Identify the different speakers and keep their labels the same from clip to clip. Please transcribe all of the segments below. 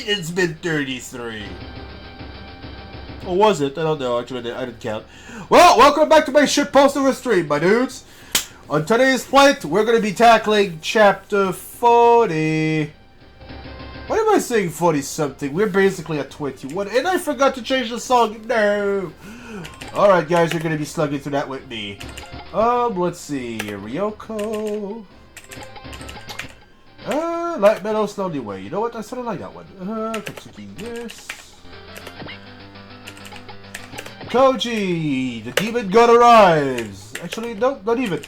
Speaker 1: right, it's been 33. Or was it? I don't know, actually, I didn't count. Well, welcome back to my shitpost of a stream, my dudes. On today's plate, we're going to be tackling chapter 40. Why am I saying 40-something? We're basically at 21, and I forgot to change the song. No! Alright, guys, you're going to be slugging through that with me. Let's see. Ryoko. Light Meadow, Slowly Way. You know what? I sort of like that one. Katsuki, yes. Koji, the demon god arrives. Actually, no, not even.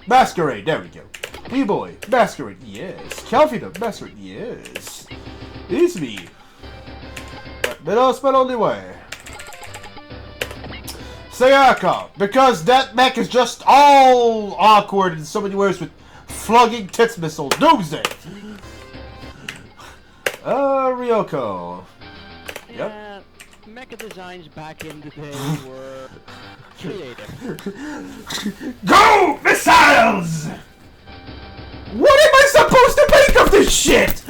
Speaker 1: Masquerade, there we go. B-boy, Masquerade, yes. Calvino, Masquerade, yes. It's me. Middle spell only way. Sayaka, because that mech is just all awkward in so many ways with flogging tits missile. Doomsday. Ryoko.
Speaker 2: Yeah, mecha designs back in the day were creative.
Speaker 1: Go! Missiles! What am I supposed to make of this shit?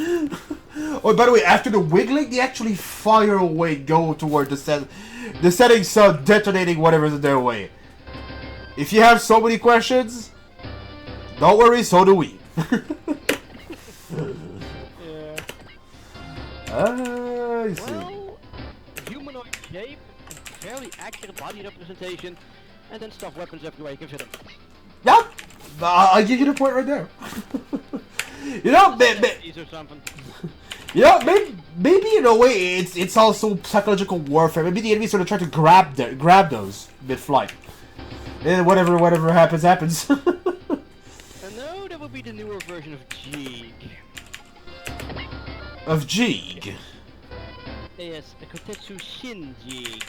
Speaker 1: Oh, by the way, after the wiggling, they actually fire away, go toward the setting sun, detonating whatever's in their way. If you have so many questions, don't worry, so do we.
Speaker 2: Yeah.
Speaker 1: I see.
Speaker 2: Well, humanoid shape, fairly accurate body representation, and then stuff weapons everywhere you can fit them.
Speaker 1: Yep, I'll give you the point right there. You know,
Speaker 2: Or something.
Speaker 1: you know, maybe in a way it's also psychological warfare. Maybe the enemy sort of try to grab those mid-flight, and whatever happens.
Speaker 2: And no, that would be the newer version of Jeeg.
Speaker 1: Of Jeeg.
Speaker 2: Yes, the Kotetsu Shin Jeeg.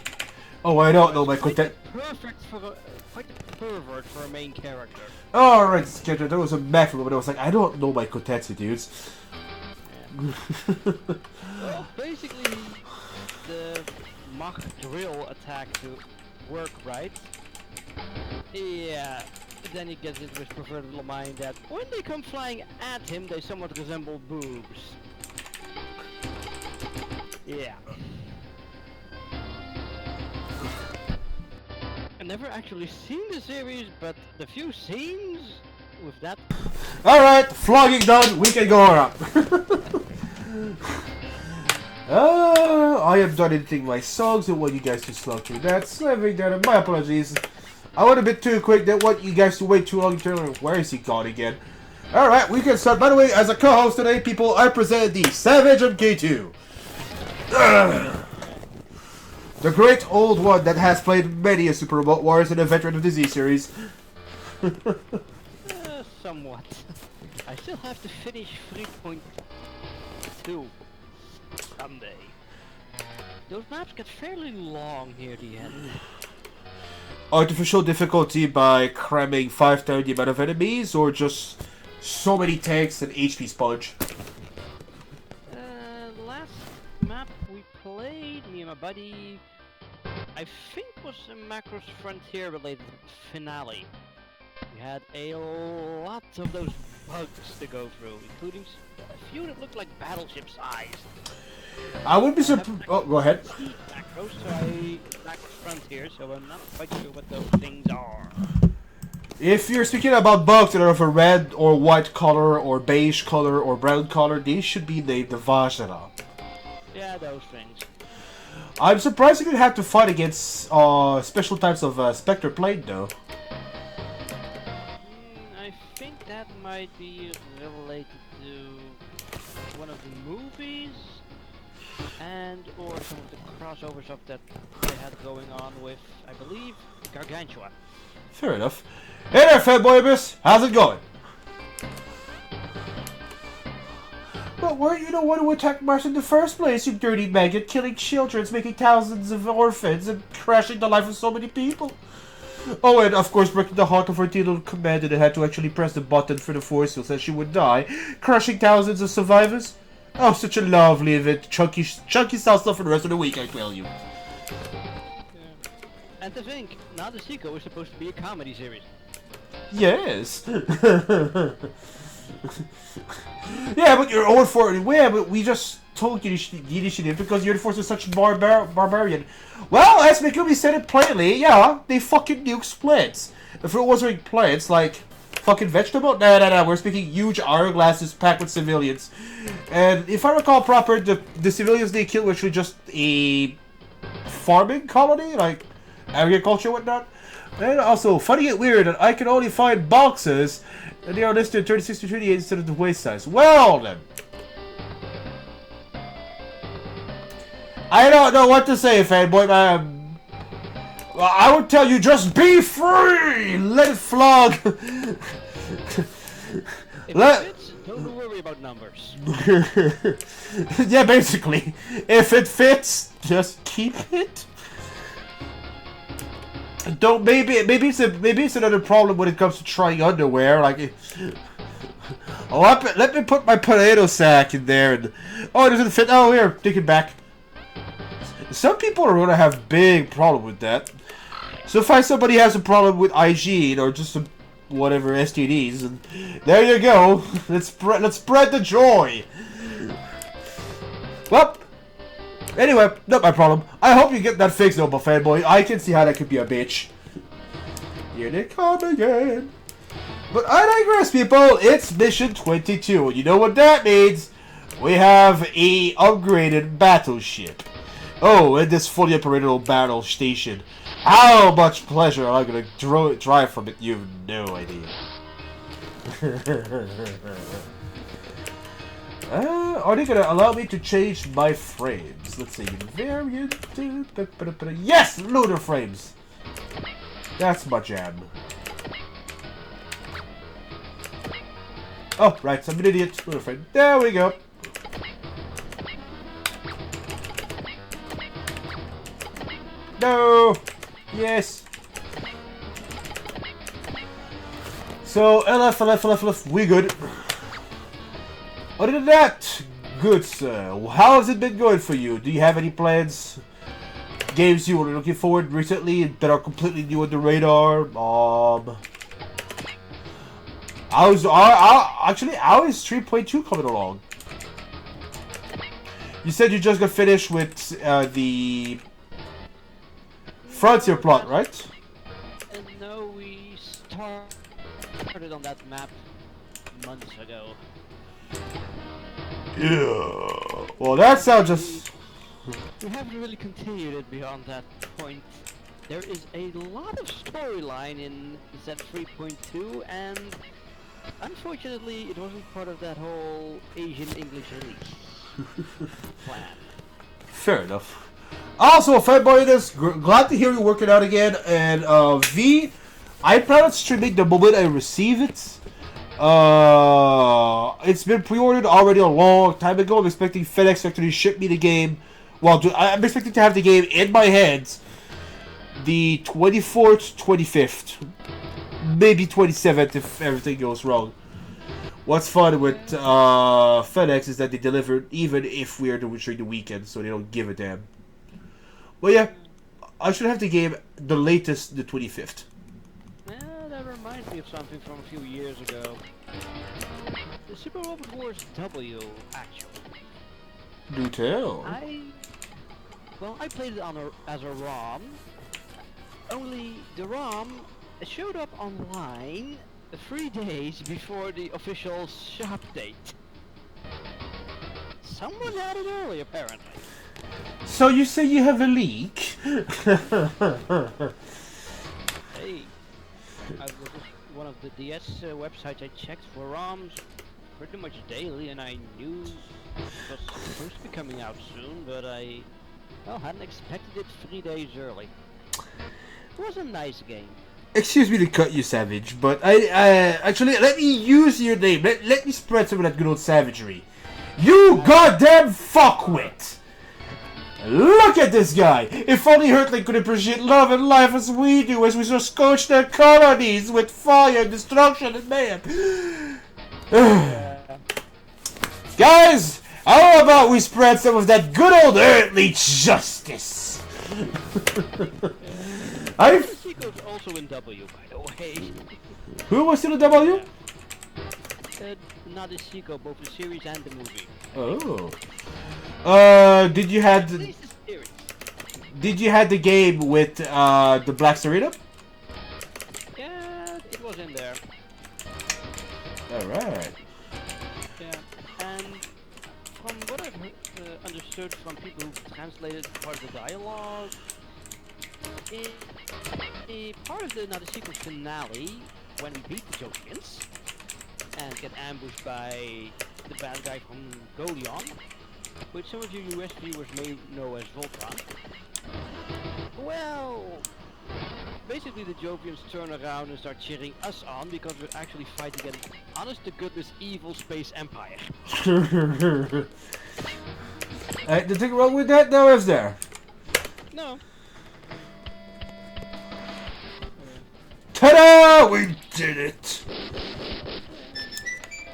Speaker 1: Oh, I don't know my Kotetsu.
Speaker 2: Perfect for quite a pervert for a main character.
Speaker 1: Oh, right, there was a mech but I was like, I don't know my Kotetsu, dudes.
Speaker 2: Yeah. Well, basically, the Mach drill attack to work right. Yeah, then he gets into his perverted little mind that when they come flying at him, they somewhat resemble boobs. Yeah. I've never actually seen the series, but the few scenes with that.
Speaker 1: Alright, flogging done, we can go around. I am done editing my songs and want you guys to slug through that. Slamming down, my apologies. I went a bit too quick, didn't want you guys to wait too long. Where is he gone again? Alright, we can start. By the way, as a co-host today, people, I present the Savage MK2. The great old one that has played many a Super Robot Wars and a veteran of the Z series.
Speaker 2: Somewhat. I still have to finish 3.2 someday. Those maps get fairly long near the end.
Speaker 1: Artificial difficulty by cramming 5 times the amount of enemies, or just so many tanks and HP sponge?
Speaker 2: Last map we played, me and my buddy, I think was a Macross Frontier related finale. We had a lot of those bugs to go through, including a few that looked like battleship sized.
Speaker 1: I would be surprised. Oh, go ahead.
Speaker 2: Macross Frontier, so I'm not quite sure what those things are.
Speaker 1: If you're speaking about bugs that are of a red or white color or beige color or brown color, these should be named the Vajra.
Speaker 2: Yeah, those things.
Speaker 1: I'm surprised you didn't have to fight against special types of Spectre plane, though.
Speaker 2: I think that might be related to one of the movies and or some of the crossover stuff that they had going on with, I believe, Gargantua.
Speaker 1: Fair enough. Hey there, fanboy abyss. How's it going? But weren't you the one who attacked Mars in the first place, you dirty maggot, killing children, making thousands of orphans, and crashing the life of so many people? Oh, and of course breaking the heart of her dear little commander that had to actually press the button for the force field so she would die, crushing thousands of survivors? Oh, such a lovely event. Chunky style stuff for the rest of the week, I tell you.
Speaker 2: Yeah. And to think, Nadeshiko is supposed to be a comedy series.
Speaker 1: Yes. Yeah, but you're all for it. Yeah, but we just told you the initiative because your force is such barbarian. Well, as Mikumi said it plainly, yeah, they fucking nuke plants. If it wasn't plants, like fucking vegetable? Nah. We're speaking huge hourglasses packed with civilians. And if I recall proper, the civilians they killed were actually just a farming colony, like agriculture and whatnot. And also, funny and weird that I can only find boxes and they are listed 36 to 38 instead of the waist size. Well then. I don't know what to say, fanboy. Well, I would tell you just be free! Let it flog!
Speaker 2: If it fits, don't worry about numbers.
Speaker 1: Yeah, basically. If it fits, just keep it. Don't maybe it's another problem when it comes to trying underwear. Like, let me put my potato sack in there. And, oh, it doesn't fit. Oh, here, take it back. Some people are gonna have big problem with that. So if somebody has a problem with hygiene or just some whatever STDs, and there you go. Let's spread the joy. Well, anyway, not my problem. I hope you get that fixed, though, fanboy. I can see how that could be a bitch. Here they come again. But I digress, people. It's mission 22, and you know what that means? We have a upgraded battleship. Oh, and this fully operational battle station. How much pleasure am I going to drive from it? You have no idea. Are they going to allow me to change my frames? Let's see. Variant. Yes! Lunar frames. That's my jam. Oh, right. I'm an idiot. Lunar frame. There we go. No! Yes! So, LF, we good. Other than that, good sir. How has it been going for you? Do you have any plans? Games you were looking forward recently that are completely new on the radar? Actually, how is 3.2 coming along? You said you just got finished with the Frontier plot, right?
Speaker 2: And no, we started on that map months ago.
Speaker 1: Yeah. Well, that sounds just...
Speaker 2: We haven't really continued it beyond that point. There is a lot of storyline in Z3.2, and unfortunately, it wasn't part of that whole Asian English release plan.
Speaker 1: Fair enough. Also, fanboy, this glad to hear you working out again. And V, I plan on streaming the moment I receive it. It's been pre-ordered already a long time ago. I'm expecting FedEx to actually ship me the game. Well, I'm expecting to have the game in my hands the 24th, 25th, maybe 27th if everything goes wrong. What's fun with FedEx is that they deliver even if we are doing during the weekend, so they don't give a damn. Well, yeah, I should have the game the latest, the 25th.
Speaker 2: That reminds me of something from a few years ago. The Super Robot Wars W, actually.
Speaker 1: Do tell.
Speaker 2: I played it as a ROM. Only the ROM showed up online 3 days before the official shop date. Someone had it early, apparently.
Speaker 1: So you say you have a leak?
Speaker 2: Hey, I was just one of the DS websites I checked for ROMs pretty much daily, and I knew it was supposed to be coming out soon, but I hadn't expected it 3 days early. It was a nice game.
Speaker 1: Excuse me to cut you, Savage, but I actually let me use your name. Let me spread some of that good old savagery. You goddamn fuckwit! Look at this guy! If only Earthling could appreciate love and life as we do, as we so scorch their colonies with fire, destruction, and mayhem. Guys, how about we spread some of that good old earthly justice?
Speaker 2: He goes also in W, by the way.
Speaker 1: Who was in the W?
Speaker 2: Nadeshiko, both the series and the movie.
Speaker 1: Oh. Did you have
Speaker 2: At
Speaker 1: the,
Speaker 2: least the series.
Speaker 1: did you have the game with the Black Serena?
Speaker 2: Yeah, it was in there.
Speaker 1: All right.
Speaker 2: Yeah, and from what I've understood from people who translated part of the dialogue, a part of the Nadeshiko finale, when we beat the Jovians and get ambushed by the bad guy from Golion, which some of you US viewers may know as Voltron. Well, basically the Jovians turn around and start cheering us on because we're actually fighting an honest-to-goodness evil space empire.
Speaker 1: Anything wrong with that now, is there?
Speaker 2: No.
Speaker 1: Ta-da! We did it!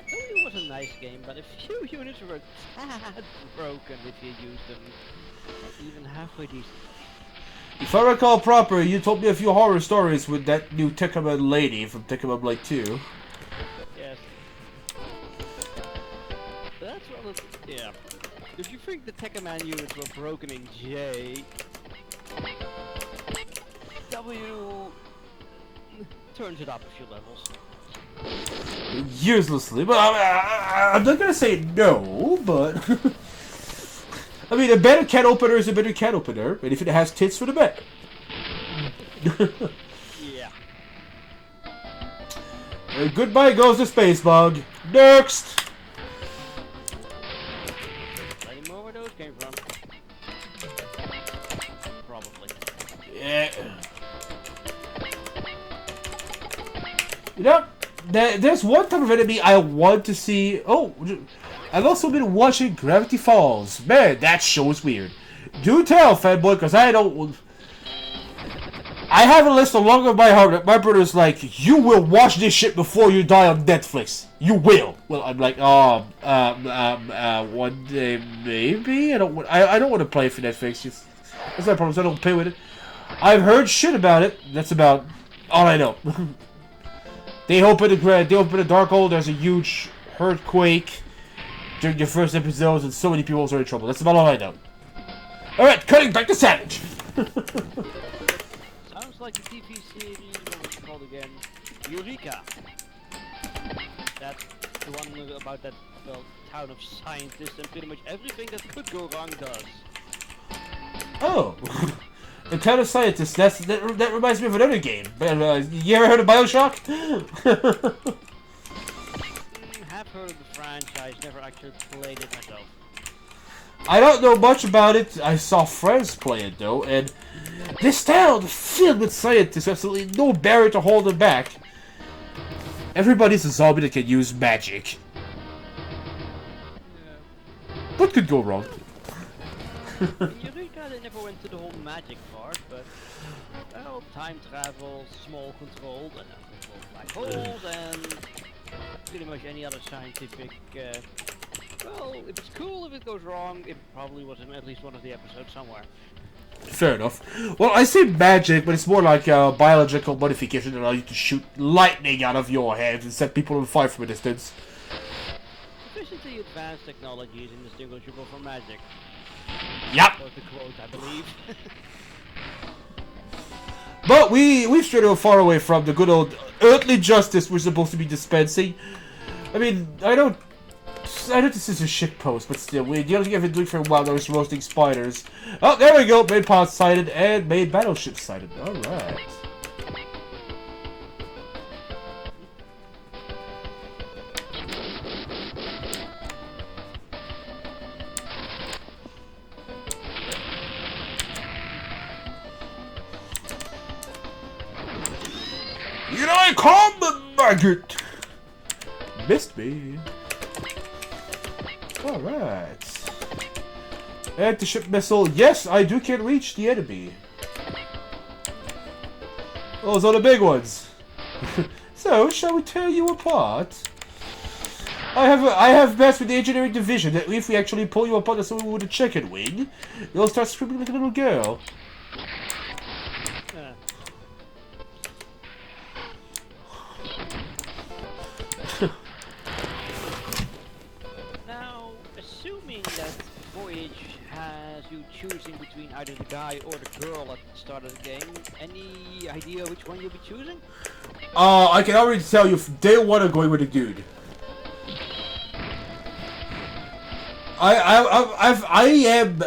Speaker 2: It was a nice game, but a few units were tad broken if you used them even halfway decent.
Speaker 1: If I recall proper, you told me a few horror stories with that new Tekkaman lady from Tekkaman Blade 2.
Speaker 2: Yes. That's one of yeah. If you think the Tekkaman units were broken in J, W turns it up a few levels.
Speaker 1: Uselessly, but I'm not gonna say no, but I mean, a better can opener is a better can opener, and if it has tits, for the better.
Speaker 2: Yeah.
Speaker 1: Goodbye goes the space bug. Next.
Speaker 2: Any more where those came from? Probably.
Speaker 1: Yeah. You know, there's one type of enemy I want to see. Oh, I've also been watching Gravity Falls. Man, that show is weird. Do tell, fanboy, because I don't. I have a list along with my heart. My brother's like, you will watch this shit before you die on Netflix. You will. Well, I'm like, one day maybe. I don't want to play for Netflix. That's my problem. So I don't pay with it. I've heard shit about it. That's about all I know. They open the dark hole. There's a huge earthquake during the first episodes, and so many people are in trouble. That's about all I know. All right, cutting back to Savage.
Speaker 2: Sounds like the TV series. What was it called again? Eureka. That's the one about that town of scientists, and pretty much everything that could go wrong does.
Speaker 1: Oh. The town of scientists, that reminds me of another game. You ever heard of Bioshock?
Speaker 2: Have heard of the franchise, never actually played it myself.
Speaker 1: I don't know much about it. I saw friends play it though, and this town filled with scientists, absolutely no barrier to hold them back. Everybody's a zombie that can use magic.
Speaker 2: Yeah.
Speaker 1: What could go wrong?
Speaker 2: In Eureka, they never went to the whole magic part, but well, time travel, small controlled, and uncontrolled black holes, and pretty much any other scientific. Well, if it's cool, if it goes wrong, it probably was in at least one of the episodes somewhere.
Speaker 1: Fair enough. Well, I say magic, but it's more like a biological modification that allows you to shoot lightning out of your head and set people on fire from a distance.
Speaker 2: Sufficiently advanced technology is indistinguishable from magic.
Speaker 1: Yep.
Speaker 2: Was the quote, I believe.
Speaker 1: But we've strayed far away from the good old earthly justice we're supposed to be dispensing. I mean, I know this is a shit post, but still, the only thing I've been doing for a while now is roasting spiders. Oh, there we go. Main pod sighted and main battleship sighted. All right. Here I come, maggot! Missed me. Alright. Anti-ship missile. Yes, I can reach the enemy. Those are the big ones. So, shall we tear you apart? I have bets with the engineering division that if we actually pull you apart as someone with a chicken wing, you'll start screaming like a little girl.
Speaker 2: that voyage has you choosing between either the guy or the girl at the start of the game. Any idea which one you'll be choosing?
Speaker 1: I can already tell you from day one I'm going with the dude. I am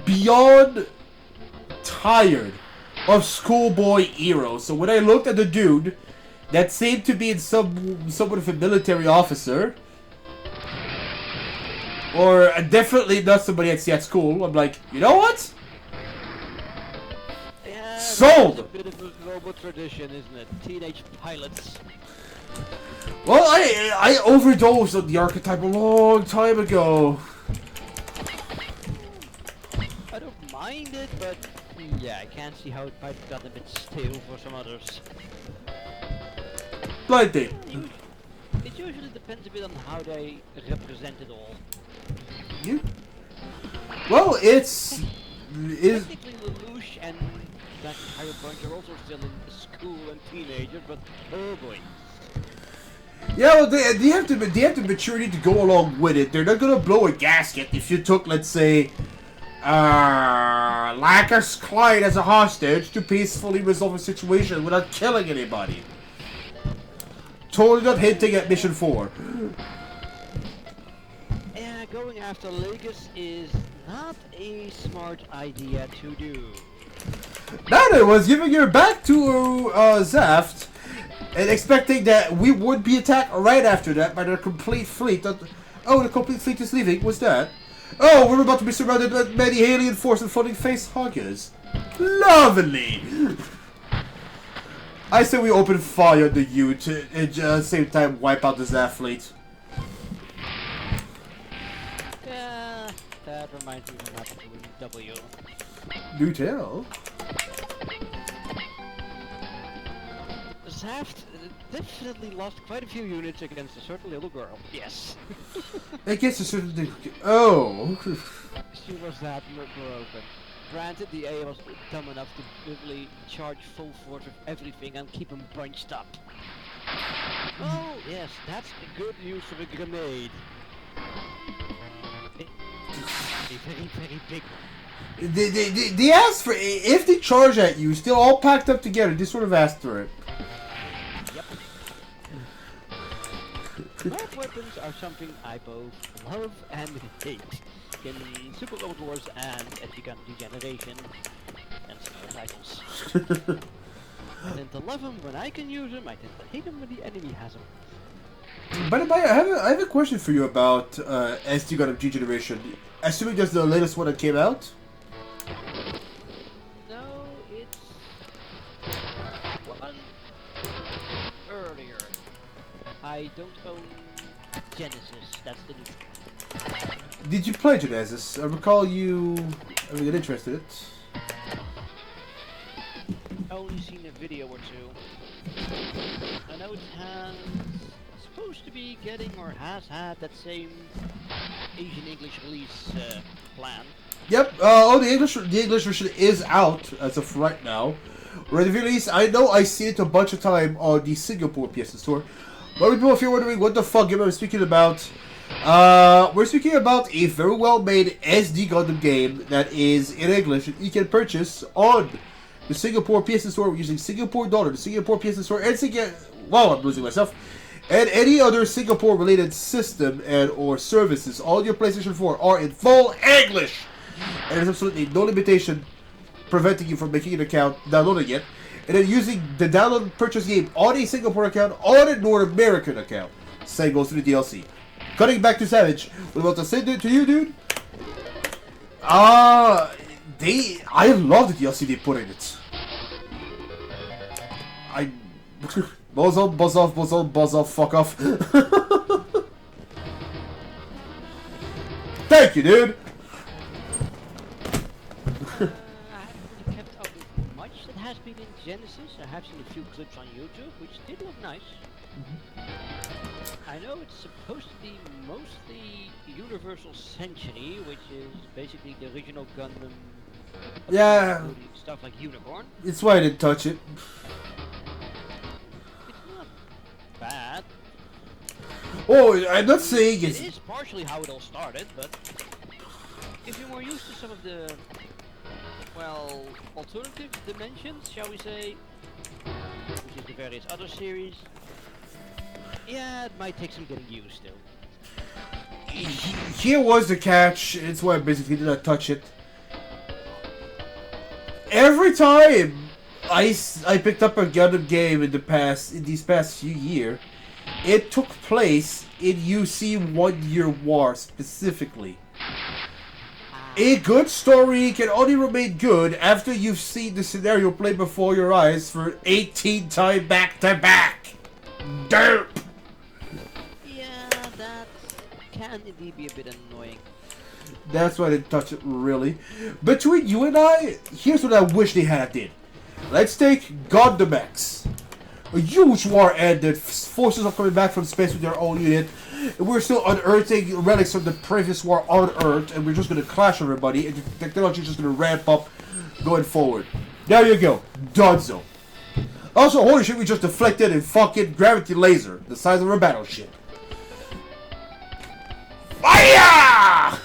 Speaker 1: beyond tired of schoolboy heroes. So when I looked at the dude that seemed to be in somewhat of a military officer, or definitely not somebody I see at school, I'm like, you know what?
Speaker 2: Yeah,
Speaker 1: sold!
Speaker 2: It's a bit of a global tradition, isn't it? Teenage pilots.
Speaker 1: Well, I overdosed on the archetype a long time ago.
Speaker 2: I don't mind it, but yeah, I can't see how it might have gotten a bit stale for some others.
Speaker 1: Blind thing.
Speaker 2: It usually depends a bit on how they represent it all.
Speaker 1: You? Well, it's
Speaker 2: Technically, Lelouch and that entire bunch are also still in school and teenagers, but oh boy.
Speaker 1: yeah. Well, they have the maturity to go along with it. They're not gonna blow a gasket if you took, let's say, Lacus Clyde as a hostage to peacefully resolve a situation without killing anybody. Totally not hinting at mission 4.
Speaker 2: Yeah, going after Legis is not a smart idea to do.
Speaker 1: Neither was giving your back to Zaft and expecting that we would be attacked right after that by their complete fleet. Oh, the complete fleet is leaving. What's that? Oh, we're about to be surrounded by many alien force and floating face huggers. Lovely! I say we open fire on the U to at the same time wipe out the Zaft fleet.
Speaker 2: Yeah, that reminds me of what happened to W.
Speaker 1: Do tell.
Speaker 2: Zaft definitely lost quite a few units against a certain little girl. Yes.
Speaker 1: I guess a certain thing. Oh.
Speaker 2: She was that broken. Granted, the A was dumb enough to literally charge full force of everything and keep them bunched up. Oh, yes, that's a good use of a grenade. A very, very big one.
Speaker 1: They asked for, if they charge at you, still all packed up together, they sort of asked for it.
Speaker 2: Yep. Map weapons are something I both love and hate. In Super Robot Wars and as you got Degeneration and some other titles. I tend to love them when I can use them, I tend to hate them when the enemy has them.
Speaker 1: By the way, I have a question for you about SD God of Degeneration. Assuming that's the latest one that came out?
Speaker 2: No, it's one earlier. I don't own Genesis, that's the new.
Speaker 1: Did you play Genesis? I recall you having an interest in it.
Speaker 2: I've only seen a video or two. I know it has supposed to be getting or has had that same Asian English release plan.
Speaker 1: Yep. The English version is out as of right now. Ready for release. I know I see it a bunch of time on the Singapore PS Store. But people, if you're wondering what the fuck I'm speaking about, we're speaking about a very well-made SD Gundam game that is in English and you can purchase on the Singapore PS Store using Singapore dollar, the Singapore PS Store, and wow, I'm losing myself, and any other Singapore-related system and or services. All your PlayStation 4 are in full English, and there's absolutely no limitation preventing you from making an account, downloading it, and then using the download and purchase game on a Singapore account, on a North American account. Same goes to the DLC. Cutting back to Savage, what about to say to you, dude? I love the DLC they put in it. Buzz off, fuck off. Thank you, dude.
Speaker 2: I haven't really kept up with much that has been in Genesis. I have seen a few clips on YouTube, which did look nice. I know it's supposed to be mostly Universal Century, which is basically the original Gundam.
Speaker 1: Yeah.
Speaker 2: Stuff like Unicorn.
Speaker 1: It's why I didn't touch it.
Speaker 2: It's not bad.
Speaker 1: Oh, I'm not saying
Speaker 2: It
Speaker 1: it's...
Speaker 2: is partially how it all started, but if you're more used to some of the, well, alternative dimensions, shall we say, which is the various other series, yeah, it might take some getting used to.
Speaker 1: Here was the catch. It's why I basically did not touch it. Every time I picked up a Gundam game in these past few years, it took place in UC 1 Year War specifically. A good story can only remain good after you've seen the scenario play before your eyes for 18 times back to back. Derp!
Speaker 2: Yeah, that can indeed be a bit annoying.
Speaker 1: That's why I didn't touch it, really. Between you and I, here's what I wish they had did. Let's take Gundam X. A huge war ended, forces are coming back from space with their own unit. We're still unearthing relics from the previous war on Earth, and we're just gonna clash everybody, and the technology is just gonna ramp up going forward. There you go. Dunzo. Also, holy shit, we just deflected a fucking gravity laser the size of a battleship. Fire!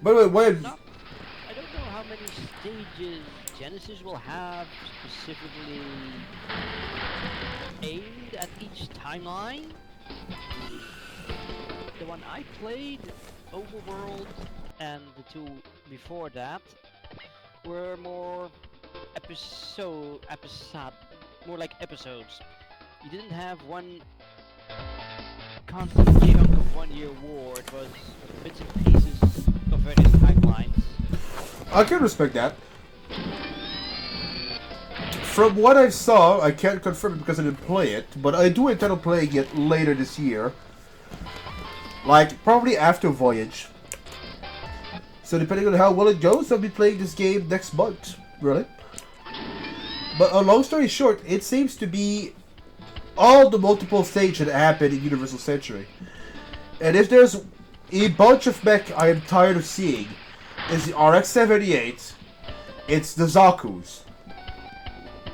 Speaker 1: By the way, why...
Speaker 2: I don't know how many stages Genesis will have specifically aimed at each timeline. The one I played, Overworld, and the two before that were more more like episodes. You didn't have one constant chunk of 1 year war. It was bits and pieces of various timelines.
Speaker 1: I can respect that. From what I saw, I can't confirm it because I didn't play it, but I do intend on playing it later this year. Like, probably after Voyage. So depending on how well it goes, I'll be playing this game next month. Really. But a long story short, it seems to be all the multiple stages that happened in Universal Century. And if there's a bunch of mech I am tired of seeing, it's the RX-78, it's the Zaku's.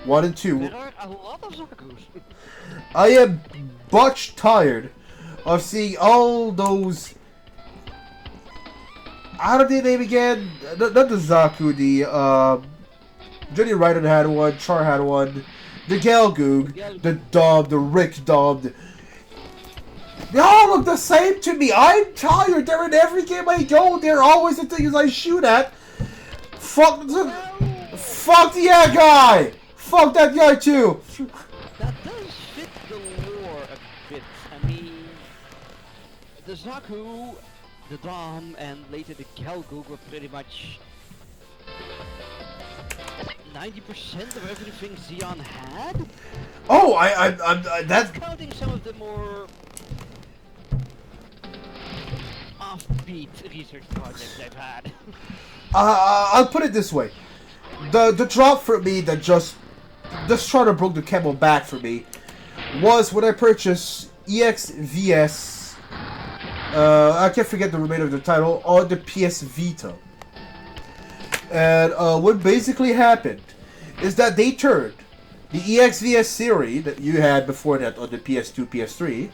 Speaker 1: 1 and 2.
Speaker 2: There are a lot of Zaku's.
Speaker 1: I am much tired of seeing all those... How did they name again? Not the Zaku, the Jenny Ryder had one, Char had one, the Galgoog, the Dom, the Rick Dom. They all look the same to me. I'm tired. They're in every game I go. They're always the things I shoot at. Fuck the yeah guy. Fuck that guy too.
Speaker 2: That does fit the lore a bit. I mean, the Zaku, the Dom, and later the Galgoog were pretty much 90% of everything Xeon had.
Speaker 1: Oh, that's
Speaker 2: counting some of the more offbeat research projects they've had.
Speaker 1: I'll put it this way: the drop for me that just trying to broke the camel back for me was when I purchased EXVS. I can't forget the remainder of the title on the PS Vita. And what basically happened is that they turned the EXVS series that you had before that on the PS2, PS3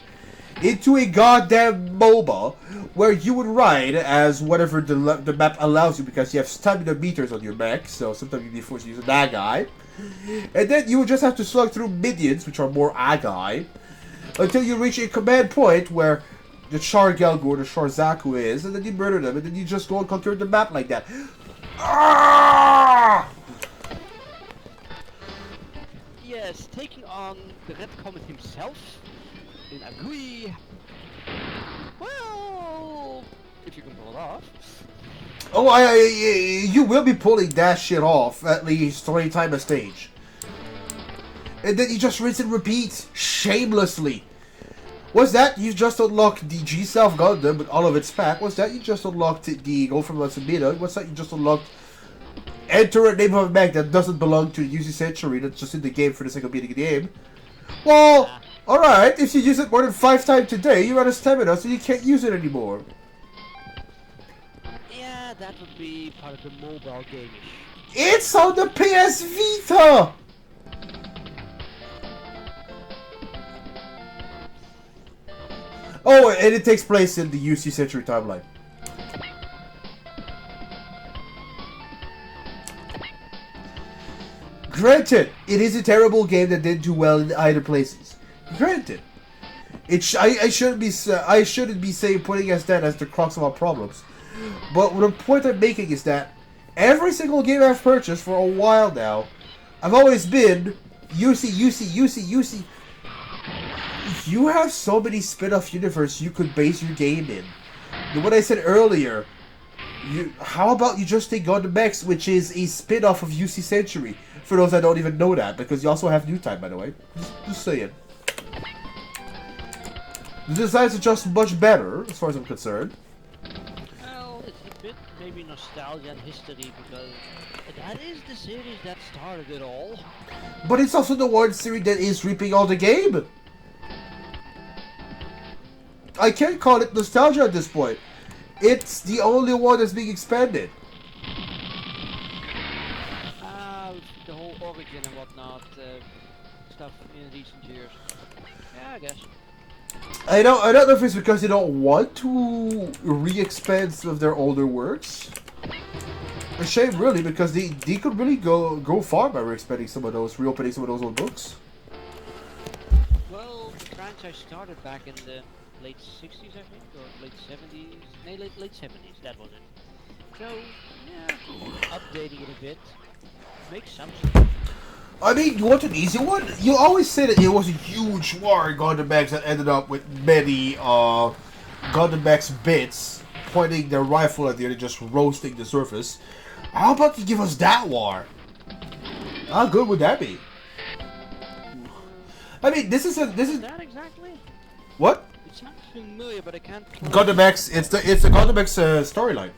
Speaker 1: into a goddamn MOBA where you would ride as whatever the map allows you because you have stamina meters on your mech, so sometimes you'd be forced to use that guy. And then you would just have to slug through minions, which are more Agai, until you reach a command point where the Char Galgo or the Char Zaku is, and then you murder them, and then you just go and conquer the map like that. Ah!
Speaker 2: Yes, taking on the Red Comet himself in Agui. Well, if you can pull it off.
Speaker 1: Oh, you will be pulling that shit off at least 20 times a stage. And then you just rinse and repeat shamelessly. What's that? You just unlocked the G-Self Gundam with all of its pack. What's that? You just unlocked the Go from Matsumina. What's that? You just unlocked enter a name of a mech that doesn't belong to the UC Century, that's just in the game for the sake of beating the game. Well, alright, if you use it more than 5 times today, you're out of stamina, so you can't use it anymore.
Speaker 2: Yeah, that would be part of the mobile game.
Speaker 1: It's on the PS Vita! Oh, and it takes place in the UC Century timeline. Granted, it is a terrible game that didn't do well in either places. Granted, I shouldn't be saying putting as that as the crux of our problems. But the point I'm making is that every single game I've purchased for a while now, I've always been UC. You have so many spin-off universe you could base your game in. What I said earlier, how about you just take Gundam X, which is a spin-off of UC Century? For those that don't even know that, because you also have New Time, by the way. Just saying. The designs are just much better, as far as I'm concerned.
Speaker 2: Well, it's a bit maybe nostalgia and history, because that is the series that started it all.
Speaker 1: But it's also the one series that is reaping all the game. I can't call it nostalgia at this point. It's the only one that's being expanded.
Speaker 2: The whole origin and whatnot stuff in recent years. Yeah, I guess.
Speaker 1: I don't know if it's because they don't want to re-expand some of their older works. A shame, really, because they could really go far by re-expanding some of those, reopening some of those old books.
Speaker 2: Well, the franchise started back in the late 60s, I think, or late 70s. No, late 70s, that was it. So, yeah, updating it a bit makes some sense.
Speaker 1: I mean, you want an easy one? You always say that it was a huge war in Gundam X that ended up with many Gundam X bits pointing their rifle at the other, just roasting the surface. How about you give us that war? How good would that be? I mean, this is
Speaker 2: That exactly?
Speaker 1: what?
Speaker 2: It sounds familiar, but I can't.
Speaker 1: Gundam X. It's the Gundam X storyline.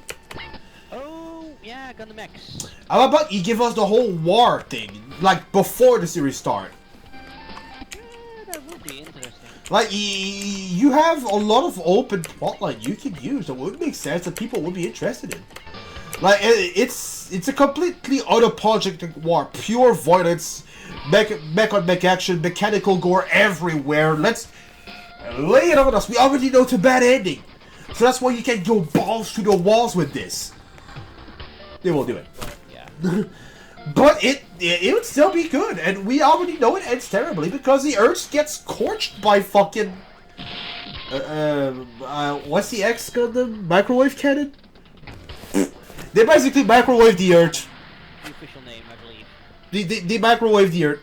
Speaker 2: Oh yeah, Gundam X.
Speaker 1: How about you give us the whole war thing, like before the series start?
Speaker 2: Yeah, that would be interesting.
Speaker 1: Like, you have a lot of open plotline you can use that would make sense that people would be interested in. Like, it's a completely unapologetic war, pure violence, mech on mech action, mechanical gore everywhere. Let's lay it on us. We already know it's a bad ending, so that's why you can go balls to the walls with this. They will do it.
Speaker 2: Yeah.
Speaker 1: But it would still be good, and we already know it ends terribly because the Earth gets scorched by fucking what's the X Gundam microwave cannon? They basically microwave the Earth.
Speaker 2: The official name, I believe.
Speaker 1: They microwave the Earth.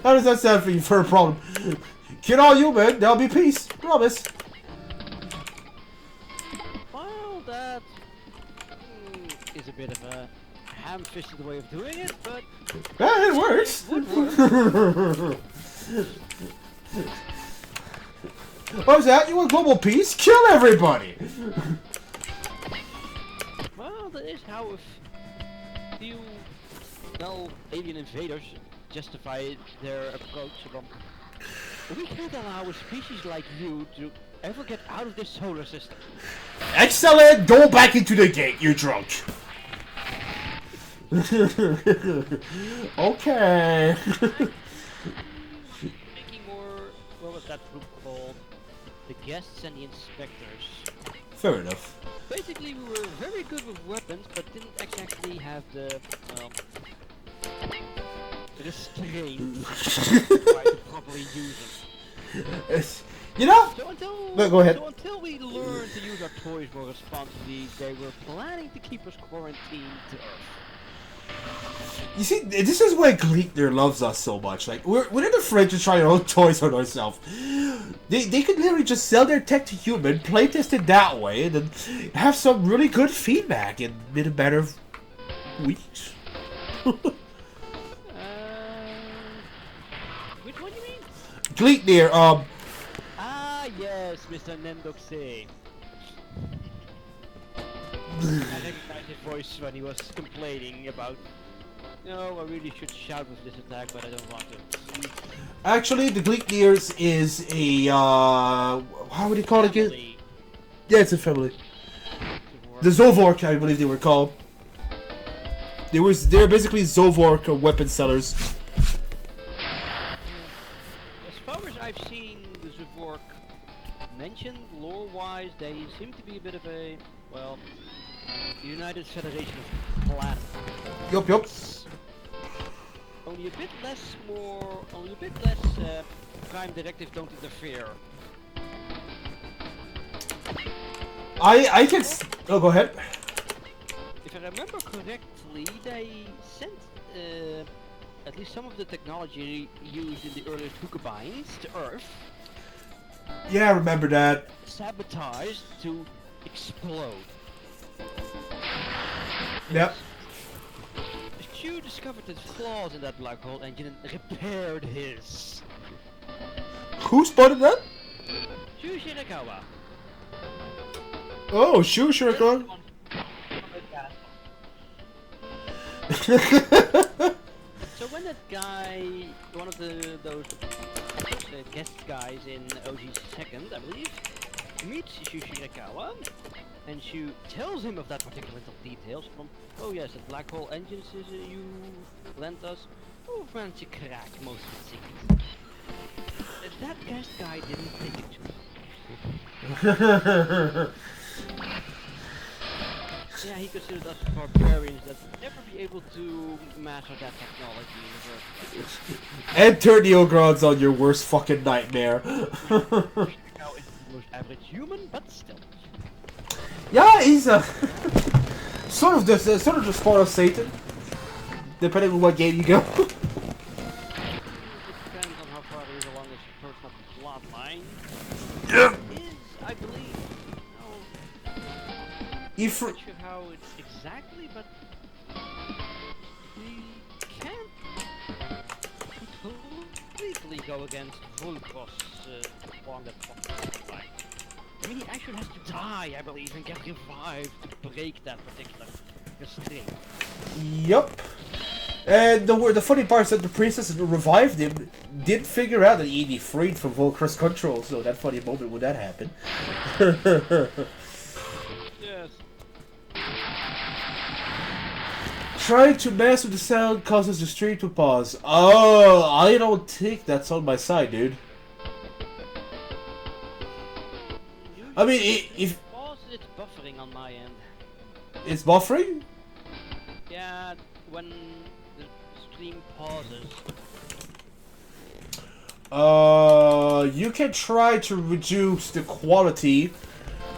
Speaker 1: How does that sound for you? For a problem? Kill all human, there'll be peace. Promise.
Speaker 2: Well, that is a bit of a ham-fisted way of doing it, but
Speaker 1: It works.
Speaker 2: it would work.
Speaker 1: What was that? You want global peace? Kill everybody.
Speaker 2: Well, that is how a few, well, alien invaders justify their approach. We can't allow a species like you to ever get out of this solar system.
Speaker 1: Excellent. Go back into the gate. You're drunk. Okay.
Speaker 2: Making more, what was that group called? The guests and the inspectors.
Speaker 1: Fair enough.
Speaker 2: Basically, we were very good with weapons, but didn't exactly have the restraint to properly use them.
Speaker 1: You know?
Speaker 2: So until,
Speaker 1: No, go ahead.
Speaker 2: So until we learned to use our toys more responsibly, they were planning to keep us quarantined to Earth.
Speaker 1: You see, this is why Gleekner loves us so much. Like, we're not afraid to try our own toys on ourselves. They could literally just sell their tech to human, playtest it that way, and then have some really good feedback in a matter of weeks.
Speaker 2: Which one you mean?
Speaker 1: Gleekner,
Speaker 2: Ah, yes, Mr. Nendoxe. I recognized his voice when he was complaining about, no, I really should shout with this attack, but I don't want to.
Speaker 1: actually, the Gleekners is a, how would you call it again?
Speaker 2: Family.
Speaker 1: Yeah, it's a family. The Zovork, I believe they were called. They're basically Zovork weapon sellers.
Speaker 2: Yes, far as I've seen the Zvork mentioned, lore-wise, they seem to be a bit of a, well, United Federation of Planets.
Speaker 1: Yup.
Speaker 2: Only a bit less Prime Directive don't interfere.
Speaker 1: I can. Oh, go ahead.
Speaker 2: If I remember correctly, they sent at least some of the technology used in the earliest Hookabines to Earth.
Speaker 1: Yeah, I remember that.
Speaker 2: Sabotaged to explode.
Speaker 1: Yep.
Speaker 2: Q discovered the flaws in that black hole engine and repaired his.
Speaker 1: Who spotted that?
Speaker 2: Shu Shirakawa.
Speaker 1: Oh, Shurikon.
Speaker 2: So when that guy, one of those guest guys in OG's second, I believe, meets Shu Shirakawa, and Shu tells him of that particular little details from, oh yes, the black hole engines you lent us, oh managed to crack most of the secrets. That guest guy didn't take it to me. Yeah, he considered us barbarians that would never be able to master that technology in the first place.
Speaker 1: And turn the Ogrons on your worst fucking nightmare.
Speaker 2: Now it's the most average human, but still.
Speaker 1: Yeah, he's a sort of the spawn of Satan, depending on what game you go.
Speaker 2: It depends on how far it is along this personal plot line.
Speaker 1: Yeah.
Speaker 2: It is, I believe,
Speaker 1: You
Speaker 2: I'm not sure how it's exactly, but we can't completely go against Volkos along that fucking line. I mean, he actually has to die, I believe, and get revived to break that particular restraint.
Speaker 1: Yup. And the funny part is that the princess who revived him did figure out that he'd be freed from Volkros control, so that funny moment when that happened.
Speaker 2: Yes.
Speaker 1: Trying to mess with the sound causes the stream to pause. Oh, I don't think that's on my side, dude. I mean, if
Speaker 2: It's buffering on my end.
Speaker 1: it's buffering,
Speaker 2: Yeah, when the stream pauses.
Speaker 1: you can try to reduce the quality.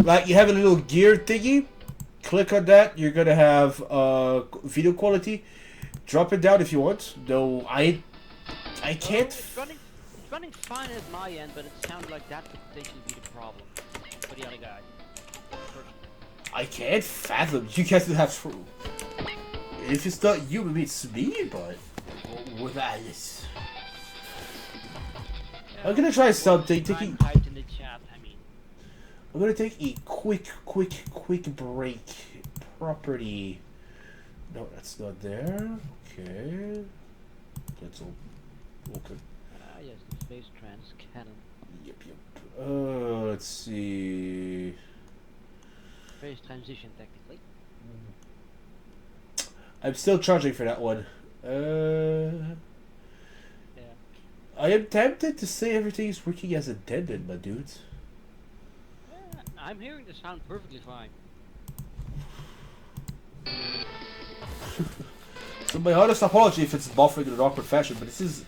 Speaker 1: Like, you have a little gear thingy. Click on that. You're gonna have video quality. Drop it down if you want. Though I can't.
Speaker 2: It's running fine at my end, but it sounds like that could potentially be the problem for the other guy.
Speaker 1: I can't fathom. You guys have true. If it's not you, maybe it's me. But without this, I'm gonna try something. Taking.
Speaker 2: Typed in the chat. I mean.
Speaker 1: I'm gonna take a quick break. Property. No, that's not there. Okay. Let's open.
Speaker 2: Yes, the space trans cannon.
Speaker 1: Yep. Let's see.
Speaker 2: Space transition, technically.
Speaker 1: I'm still charging for that one. Yeah. I am tempted to say everything is working as intended, my dudes.
Speaker 2: Yeah, I'm hearing the sound perfectly fine.
Speaker 1: So my honest apology if it's buffering in an awkward fashion, but this is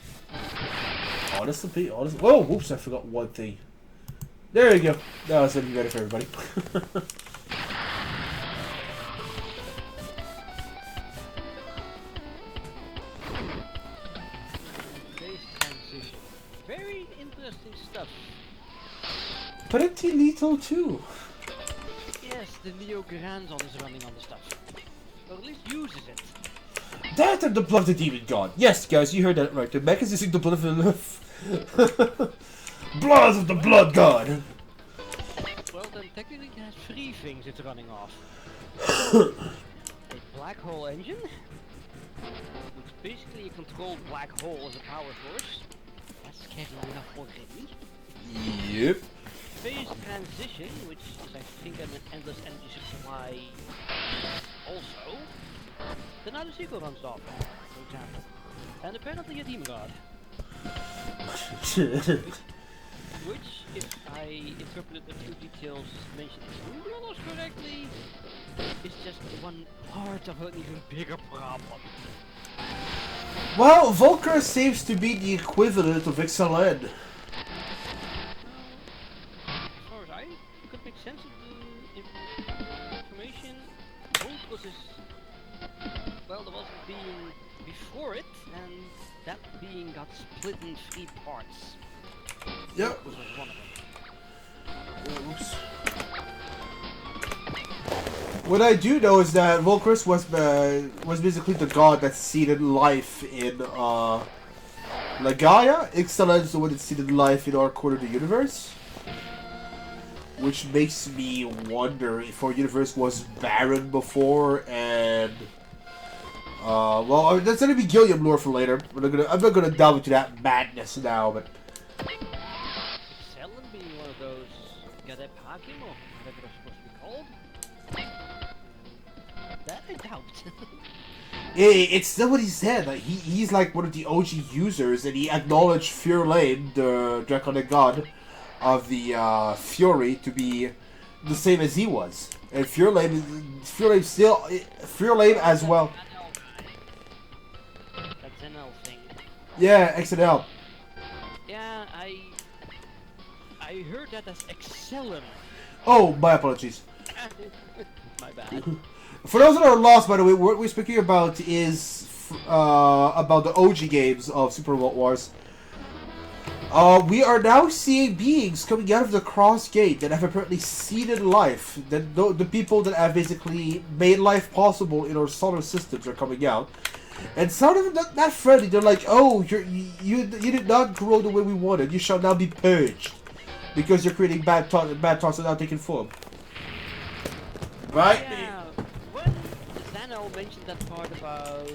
Speaker 1: honestly. Whoa, whoops! I forgot one thing. There you go. That was getting ready for everybody.
Speaker 2: Space transition. Very interesting stuff.
Speaker 1: Pretty lethal too.
Speaker 2: Yes, the Neo Granzon is running on the stuff. Or at least uses it.
Speaker 1: That and the blood of the demon god. Yes, guys, you heard that right. The mech is using the blood of the blood of the blood god.
Speaker 2: Well, then technically it has three things it's running off. A black hole engine, which is basically a controlled black hole as a power source. That's scary enough already.
Speaker 1: Yep.
Speaker 2: Phase transition, which is I think an endless energy supply also. Then now the sequel runs off, for example. And apparently a demon god. Which, if I interpreted a few details mentioned in Rulos correctly, is just one part of an even bigger problem.
Speaker 1: Well, Volker seems to be the equivalent of XLN.
Speaker 2: As far as I could make sense of the information, Volker is, well, there was a being before it, and that being got split in 3 parts.
Speaker 1: Yep.
Speaker 2: Was one of them.
Speaker 1: Oops. What I do know is that Volcrus was basically the god that seeded life in Lagaia. Ixalan is the one that seeded life in our corner of the universe. Which makes me wonder if our universe was barren before and well, that's gonna be Gilliam lore for later. I'm not gonna delve into that madness now, but
Speaker 2: Selden being one of those Gadep Hakim or whatever they're supposed to be called. That I doubt.
Speaker 1: it's still what he said. Like he's like one of the OG users, and he acknowledged Furlane, the draconic god of the Fury, to be the same as he was, and Furlane as well.
Speaker 2: That NL thing.
Speaker 1: Yeah, XNL.
Speaker 2: Yeah, I heard that as Excellum.
Speaker 1: Oh, my apologies.
Speaker 2: My bad.
Speaker 1: For those that are lost, by the way, what we're speaking about is about the OG games of Super Robot Wars. We are now seeing beings coming out of the Cross Gate that have apparently seeded life. That the people that have basically made life possible in our solar systems are coming out. And some of them not friendly. They're like, "Oh, you did not grow the way we wanted. You shall now be purged because you're creating bad thoughts without taking form." Right?
Speaker 2: Yeah, when Zano mentioned that part about,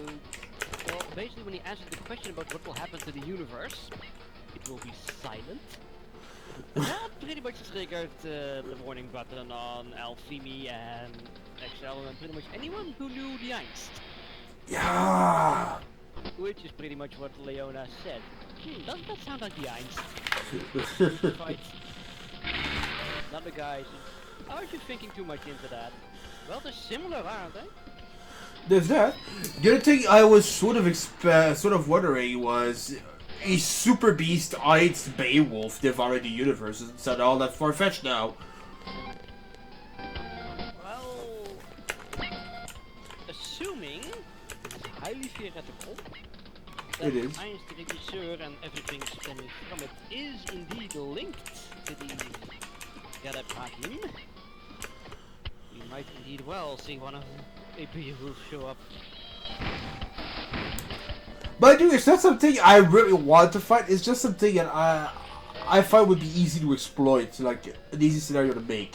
Speaker 2: well, basically when he answered the question about what will happen to the universe, it will be silent. That pretty much triggered the warning button on Alfimi and Excel and pretty much anyone who knew the angst.
Speaker 1: Yeah.
Speaker 2: Which is pretty much what Leona said. Doesn't that sound like the angst? Fight. Not the guys. Aren't you thinking too much into that? Well, they're similar, aren't they?
Speaker 1: There's that. The other thing I was sort of wondering was a super beast eyed Beowulf devouring the universe. It's not all that far-fetched now.
Speaker 2: Well, assuming it's highly theoretical that
Speaker 1: It is.
Speaker 2: Einstein, the regisseur, and everything stemming from it is indeed linked to the Gadab Hakim, we might indeed well see one of a Beowulf show up.
Speaker 1: But dude, it's not something I really want to fight. It's just something that I find would be easy to exploit, like an easy scenario to make.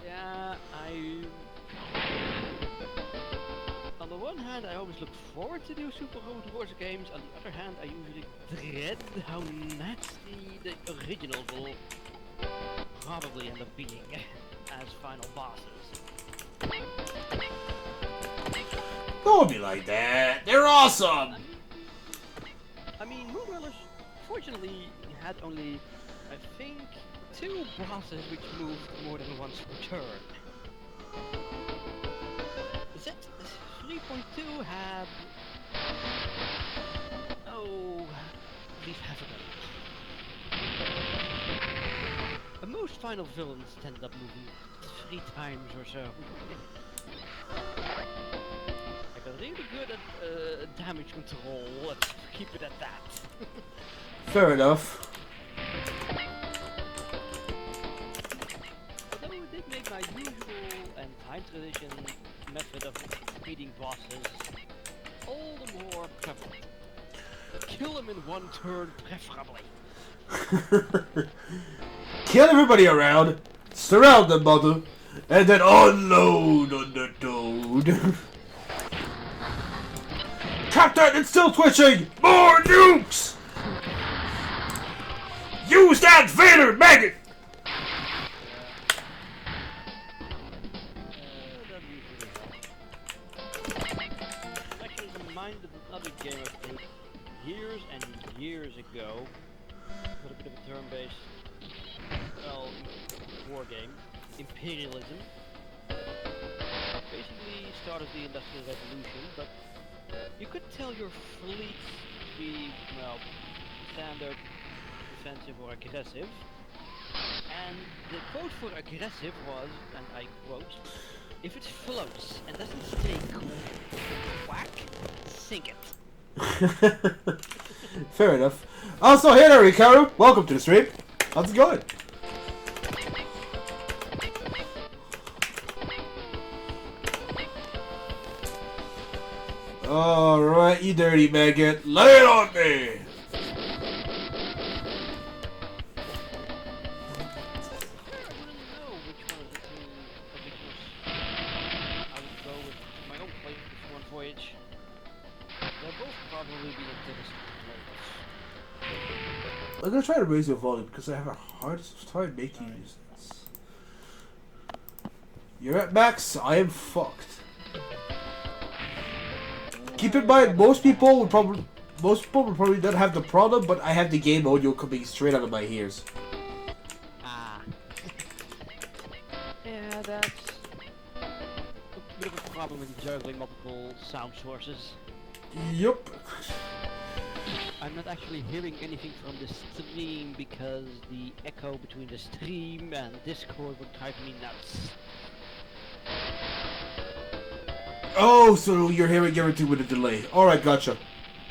Speaker 2: Yeah, on the one hand, I always look forward to new Super Robot Wars games. On the other hand, I usually dread how nasty the original will probably end up being as final bosses.
Speaker 1: Don't be like that. They're awesome.
Speaker 2: I mean, Moondwellers fortunately had only, I think, 2 bosses which moved more than once per turn. Z 3.2 had... oh... leave half of them. But most final villains ended up moving 3 times or so. Like, I'm really good at damage control, let's keep it at that.
Speaker 1: Fair enough.
Speaker 2: Although it did make my usual and time tradition method of beating bosses all the more prevalent. Kill them in 1 turn, preferably.
Speaker 1: Kill everybody around, surround them, mother, and then unload on the toad. Captain, it's still twitching! More nukes! Use that Vader maggot!
Speaker 2: That usually helps. Actually, the mind of another game I played and years ago, a little bit of a turn-based, well, war game, imperialism, basically started the Industrial Revolution, but you could tell your fleet to be, well, standard, defensive or aggressive, and the quote for aggressive was, and I quote, "If it floats and doesn't stay whack, sink it."
Speaker 1: Fair enough. Also, hey there, Ricardo. Welcome to the stream. How's it going? Alright, you dirty maggot. Lay it on me! I'm gonna try to raise your volume because I have a hard time making use of this. You're at max, I am fucked. Keep in mind, most people would probably not have the problem, but I have the game audio coming straight out of my ears.
Speaker 2: Ah. Yeah, that's a bit of a problem with juggling multiple sound sources.
Speaker 1: Yup.
Speaker 2: I'm not actually hearing anything from the stream because the echo between the stream and Discord would drive me nuts.
Speaker 1: Oh, so you're hearing everything with a delay. Alright, gotcha.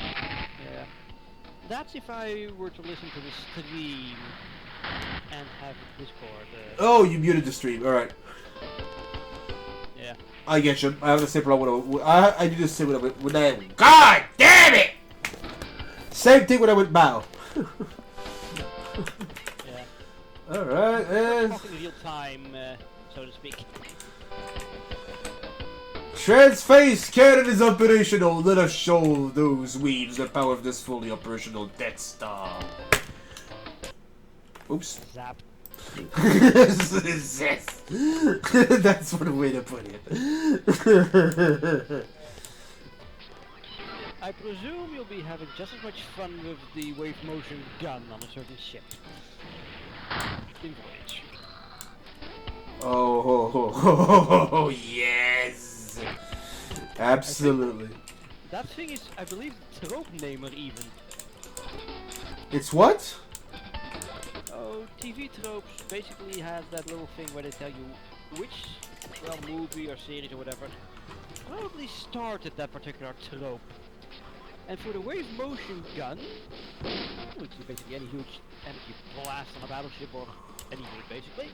Speaker 2: Yeah. That's if I were to listen to the stream and have Discord.
Speaker 1: Oh, you muted the stream. Alright.
Speaker 2: Yeah.
Speaker 1: I get you. I have the same problem I do the same when I... God damn it! Same thing when I went bow.
Speaker 2: Yeah.
Speaker 1: Alright, and...
Speaker 2: Talking real time, so to speak.
Speaker 1: Transface cannon is operational. Let us show those weebs the power of this fully operational Death Star. Oops.
Speaker 2: Zap.
Speaker 1: That's one way to put it.
Speaker 2: I presume you'll be having just as much fun with the wave motion gun on a certain ship. In Voyage.
Speaker 1: Oh, yes! Absolutely.
Speaker 2: That thing is, I believe, trope namer even.
Speaker 1: It's what?
Speaker 2: Oh, TV tropes basically has that little thing where they tell you which, well, movie or series or whatever probably started that particular trope. And for the wave motion gun, which is basically any huge energy blast on a battleship or any unit basically,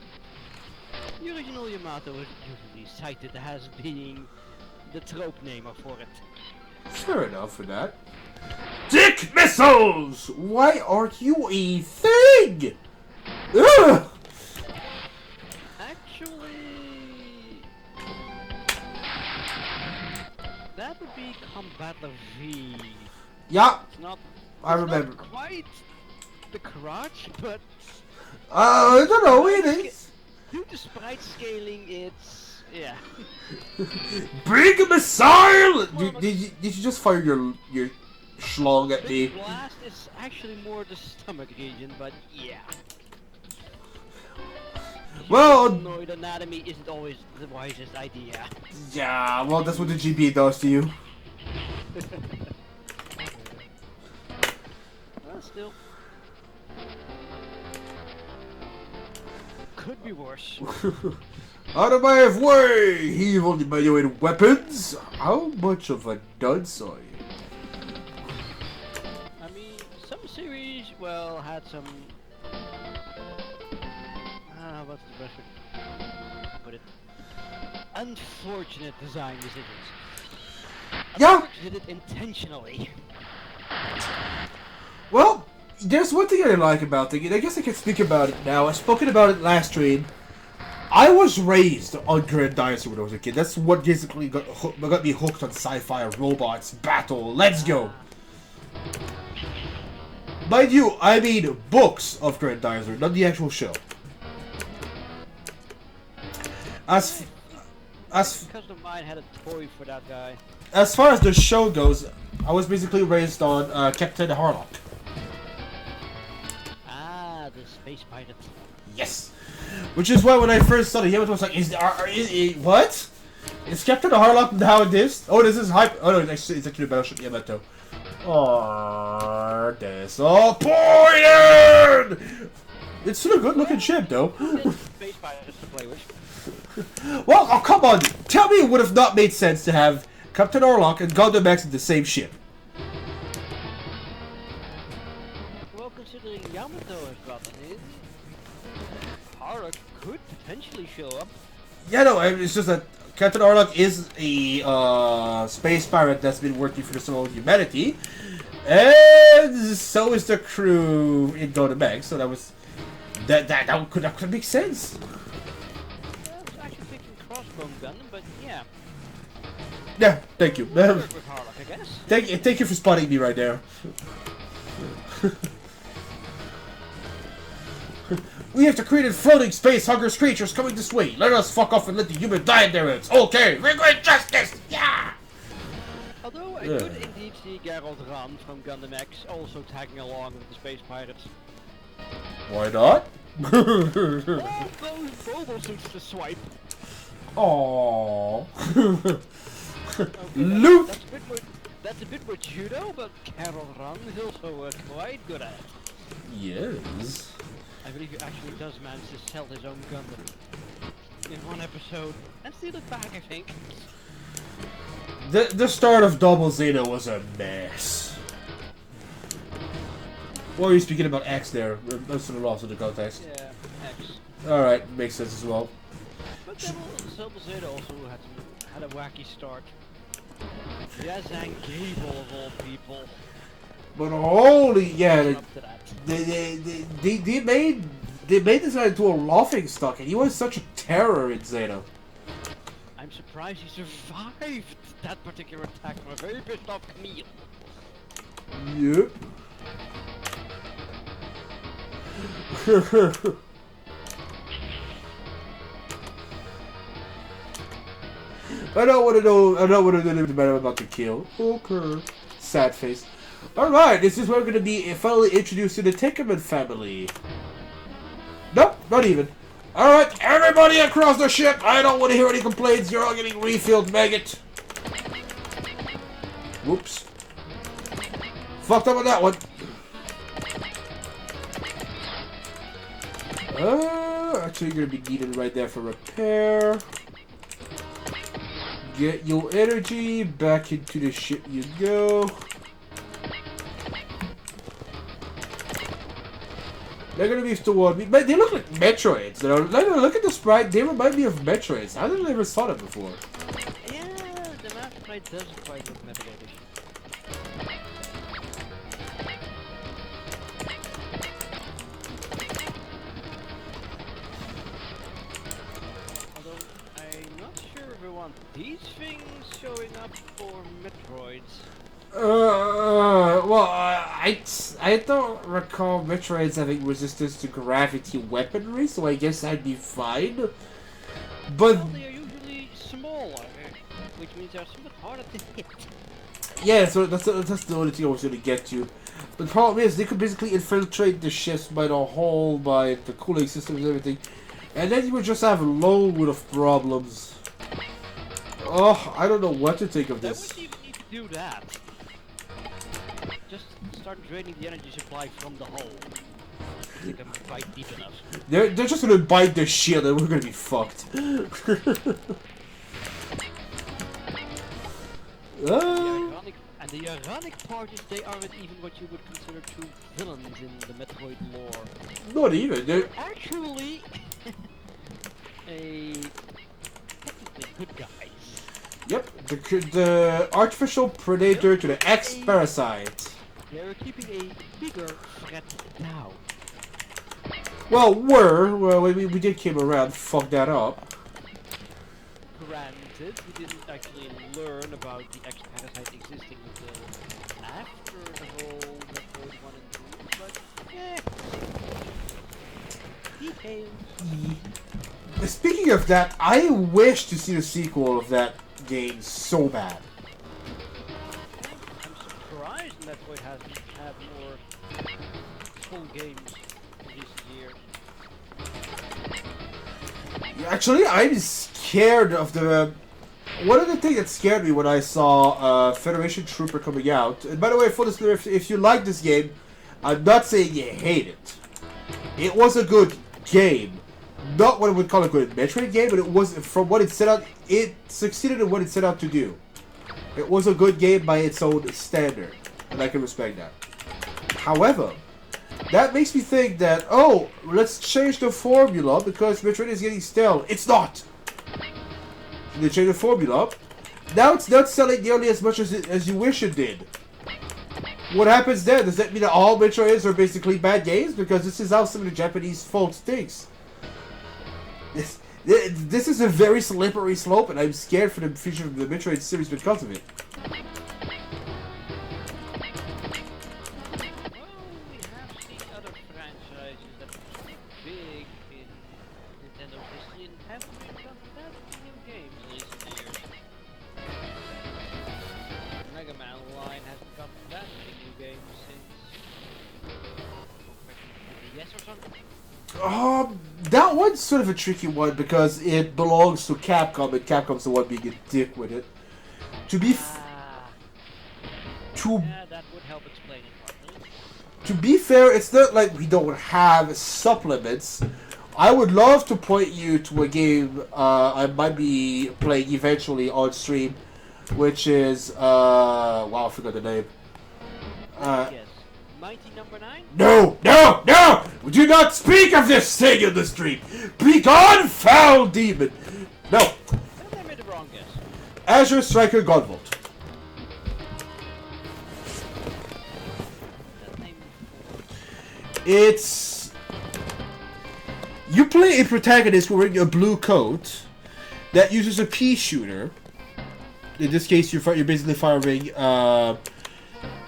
Speaker 2: the original Yamato is usually cited as being the trope namer for it.
Speaker 1: Fair enough for that. Dick missiles! Why aren't you a thing? Ugh!
Speaker 2: Actually, that would be Combattler V.
Speaker 1: Yeah,
Speaker 2: It's not.
Speaker 1: I remember.
Speaker 2: Not quite the crotch, but
Speaker 1: I don't know, it is.
Speaker 2: due to sprite scaling, it's yeah.
Speaker 1: Bring a missile! Did you just fire your schlong at me?
Speaker 2: Big blast is actually more the stomach region, but yeah.
Speaker 1: Well,
Speaker 2: Humanoid anatomy isn't always the wisest idea.
Speaker 1: yeah, well, that's what the GP does to you.
Speaker 2: Well, still. Could be worse.
Speaker 1: Out of my way! You've only evaluated weapons. How much of a dunce are you?
Speaker 2: I mean, some series, well, had some. What's the best way to put it? Unfortunate design decisions.
Speaker 1: Yeah.
Speaker 2: Did it intentionally.
Speaker 1: Well, there's one thing I like about it, and I guess I can speak about it now. I spoken about it last stream. I was raised on Grand Dinosaur when I was a kid. That's what basically got me hooked on sci-fi, robots, battle. Let's go. Mind you, I mean books of Grand Dinosaur, not the actual show. As
Speaker 2: a cousin of mine had a toy for that guy.
Speaker 1: As far as the show goes, I was basically raised on Captain Harlock.
Speaker 2: Ah, the space pilot.
Speaker 1: Yes! Which is why when I first saw the Yamato, I was like, what? Is Captain Harlock now this? Oh, this is hype. Oh no, it's actually Battleship Yamato. Oh, disappointed! It's still a good looking ship, though.
Speaker 2: Space pilot to play with.
Speaker 1: Well, oh, come on. Tell me it would have not made sense to have Captain Harlock and Gundam X in the same ship.
Speaker 2: Well, considering Yamato has gotten it, Harlock could potentially show up.
Speaker 1: Yeah, no, it's just that Captain Harlock is a space pirate that's been working for the soul of humanity, and so is the crew in Gundam X. So that was that could make sense.
Speaker 2: I was actually thinking crossbone Gundam, but yeah.
Speaker 1: Yeah, thank you.
Speaker 2: Work with Harlock, I guess.
Speaker 1: Thank you for spotting me right there. We have to create floating space hunger creatures coming this way. Let us fuck off and let the human die in their heads. Okay, we're going justice. Yeah.
Speaker 2: Although I could indeed see Gerald Ran from Gundam X also tagging along with the space pirates.
Speaker 1: Why not?
Speaker 2: All those mobile suits to swipe.
Speaker 1: Aww.
Speaker 2: Okay,
Speaker 1: Loot.
Speaker 2: That's a bit more judo, but Gerald Ran is also quite good at it.
Speaker 1: Yes.
Speaker 2: I believe he actually does manage to sell his own Gundam in one episode and steal it back, I think.
Speaker 1: The start of Double Zeta was a mess. What were you speaking about X there? That's the loss of the context.
Speaker 2: Yeah, X.
Speaker 1: Alright, makes sense as well.
Speaker 2: But Double Zeta also had a wacky start. Yazan Gable of all people.
Speaker 1: But holy, yeah,
Speaker 2: Up to that.
Speaker 1: they made this guy into a laughing stock, and he was such a terror in Zeta.
Speaker 2: I'm surprised he survived that particular attack from a very pissed off Camille.
Speaker 1: Yep. I don't want to know about the kill. Okay. Sad face. Alright, this is where we're going to be finally introduced to the Tinkerman family. Nope, not even. Alright, everybody across the ship, I don't want to hear any complaints. You're all getting refilled, maggot. Whoops. Fucked up on that one. Actually, you're going to be needed right there for repair. Get your energy back into the ship you go. They're gonna be toward me, but they look like Metroids. Look at the sprite; they remind me of Metroids. I don't ever saw them before.
Speaker 2: Yeah, the map sprite does quite look Metroidish. Although I'm not sure if we want these things showing up for Metroids.
Speaker 1: Well, I don't recall Metroids having resistance to gravity weaponry, so I guess I'd be fine. But
Speaker 2: Well, they are usually smaller, which means they're somewhat harder to hit.
Speaker 1: yeah, so that's the only thing I was gonna get to. But the problem is, they could basically infiltrate the ships by the hull, by the cooling systems and everything, and then you would just have a load of problems. Oh, I don't know what to think of
Speaker 2: They
Speaker 1: this.
Speaker 2: wouldn't even need to do that. Just start draining the energy supply from the hull. They can bite deep enough.
Speaker 1: They're just gonna bite the shield and we're gonna be fucked.
Speaker 2: The ironic part is they aren't even what you would consider true villains in the Metroid lore.
Speaker 1: Not even. They're
Speaker 2: Actually, technically good guys.
Speaker 1: yep, the artificial predator to the X-Parasite.
Speaker 2: They're keeping a bigger threat now.
Speaker 1: Well, we did came around, fuck that up.
Speaker 2: Granted, we didn't actually learn about the X-Parasite existing until after the whole Metroid 1 and 2, but details.
Speaker 1: Speaking of that, I wish to see the sequel of that game so bad.
Speaker 2: I'm Metroid hasn't had more full games in recent years.
Speaker 1: Actually, I'm scared of the... One of the things that scared me when I saw Federation Trooper coming out... And by the way, full disclosure, if you like this game, I'm not saying you hate it. It was a good game. Not what I would call a good Metroid game, but it was, from what it set out... It succeeded in what it set out to do. It was a good game by its own standard. And I can respect that. However... That makes me think that, oh, let's change the formula because Metroid is getting stale. It's not! They change the formula. Now it's not selling nearly as much as you wish it did. What happens then? Does that mean that all Metroids are basically bad games? Because this is how some of the Japanese folks thinks. This is a very slippery slope, and I'm scared for the future of the Metroid series because of it. That one's sort of a tricky one because it belongs to Capcom, and Capcom's the one being a dick with it. To be
Speaker 2: that would help explain it properly.
Speaker 1: To be fair, it's not like we don't have supplements. I would love to point you to a game I might be playing eventually on stream, which is wow, I forgot the name.
Speaker 2: Yes. Mighty number 9?
Speaker 1: No! No! No! Do not speak of this thing in the street! Begone, foul demon! No!
Speaker 2: I made the wrong guess.
Speaker 1: Azure Striker Godvolt. It's... You play a protagonist wearing a blue coat that uses a pea shooter. In this case, you're basically firing,